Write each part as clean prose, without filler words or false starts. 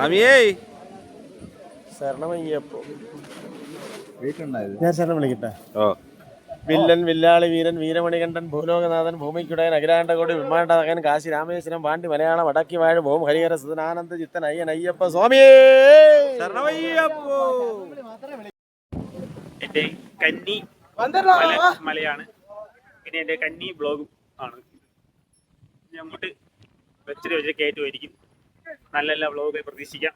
സ്വാമിയേ ശരണമയ്യപ്പോ വീട്ടുണ്ടായത് ഞാൻ ശരണം വിളിക്കട്ടെ. ഓ വില്ലൻ വില്ലാളി വീരൻ വീരമണികണ്ഠൻ ഭൂലോകനാഥൻ ഭൂമിക്കുടയൻ അഖിലാണ്ടകോടി വിമാണ്ടകൻ കാശി രാമേശ്വരം പാണ്ഡി മലയാളം വടക്കി വാഴ ഭൂം ഹരിഹര സുധനാനന്ദ ചിത്തൻ അയ്യൻ അയ്യപ്പ സ്വാമിയേ ശരണമയ്യപ്പോ. എന്റെ കന്നി മലയാണ്, പിന്നെ എന്റെ കന്നി ബ്ലോഗും ആണ്. ഇനി അങ്ങോട്ട് വെച്ചിട്ട് കയറ്റുമായിരിക്കും. നല്ല നല്ല വ്ളോഗ് പ്രതീക്ഷിക്കാം.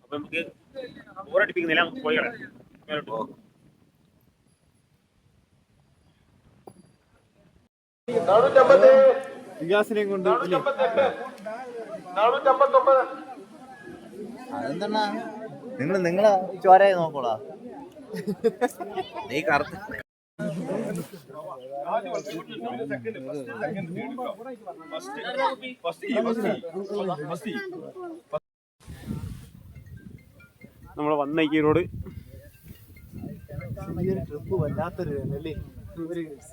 അപ്പൊ നമുക്ക് ബോറടിപ്പിക്കുന്നില്ല, നമുക്ക് പോയി കളയാം. വികാസിനെയും കൊണ്ട് അതെന്താണ് നിങ്ങളെ ചോരയെ നോക്കോളാ. നീ കറുത്ത നമ്മൾ വന്ന ഈ റോഡ് ട്രിപ്പ് വല്ലാത്തൊരു അല്ലേ.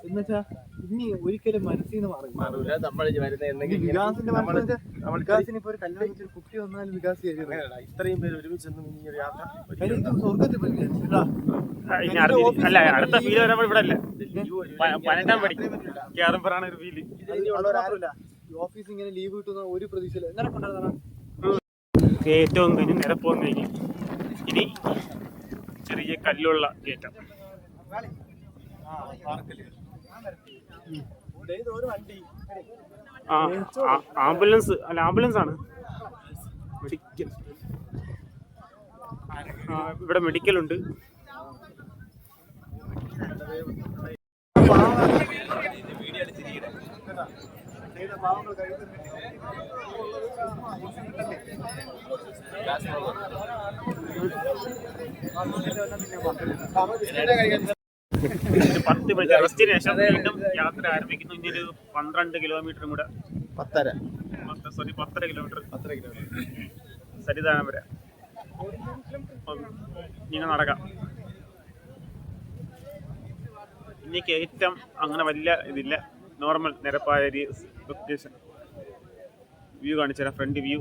എന്നുവെച്ചാ ഇനി ഒരിക്കലും മനസ്സിൽ നിന്ന് മാറില്ല. നമ്മൾ വികാസിന് ഇപ്പൊ ഒരു കല്യാണം ഒരു കുട്ടി വന്നാലും വികാസ് ഇത്രയും പേര് ഒരുമിച്ച് സ്വർഗത്തിൽ അല്ല, അടുത്ത ഫീല് വരുമ്പോൾ ഇവിടെ അല്ല, 12ാം പടി കേറുമ്പോഴാണ് ഒരു ഫീല്. ഓഫീസ് ഇങ്ങനെ ലീവ് കിട്ടുന്ന ഒരു പ്രതീക്ഷയില്ല. എങ്ങനെ കൊണ്ടുവരണം കയറ്റവും കഴിഞ്ഞ് നിരപ്പവും കഴിഞ്ഞ് ഇനി ചെറിയ കല്ലുള്ള കയറ്റം. ആംബുലൻസ് അല്ല, ആംബുലൻസ് ആണ്. മെഡിക്കൽ, ഇവിടെ മെഡിക്കൽ ഉണ്ട്. ഒരു 10 മിനിറ്റ് റെസ്റ്റിന് ശേഷം വീണ്ടും യാത്ര ആരംഭിക്കുന്നു. ഇനി ഒരു 12 കിലോമീറ്ററും കൂടെ, 10 കിലോമീറ്റർ സരിതാനം വരെ ഇങ്ങനെ നടക്കാം. ഇനി കയറ്റം അങ്ങനെ വലിയ ഇതില്ല, നോർമൽ നിരപ്പായ ഒരു ലൊക്കേഷൻ. വ്യൂ കാണിച്ചുതരാം, ഫ്രണ്ട് വ്യൂ.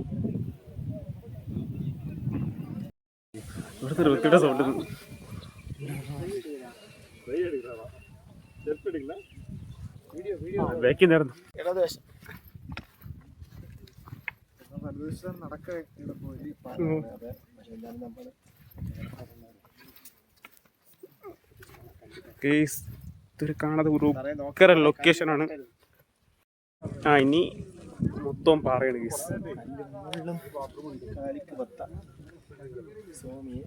ഇവിടുത്തെ ഒരു വൃത്തിയുടെ സൗണ്ട്. ബാക്കി നേർന്നു ഇതൊരു കാണാതെ ഒരു ലൊക്കേഷനാണ്. ഇനി മൊത്തം പാറയാണ് കേസ്. സ്വാമിയെ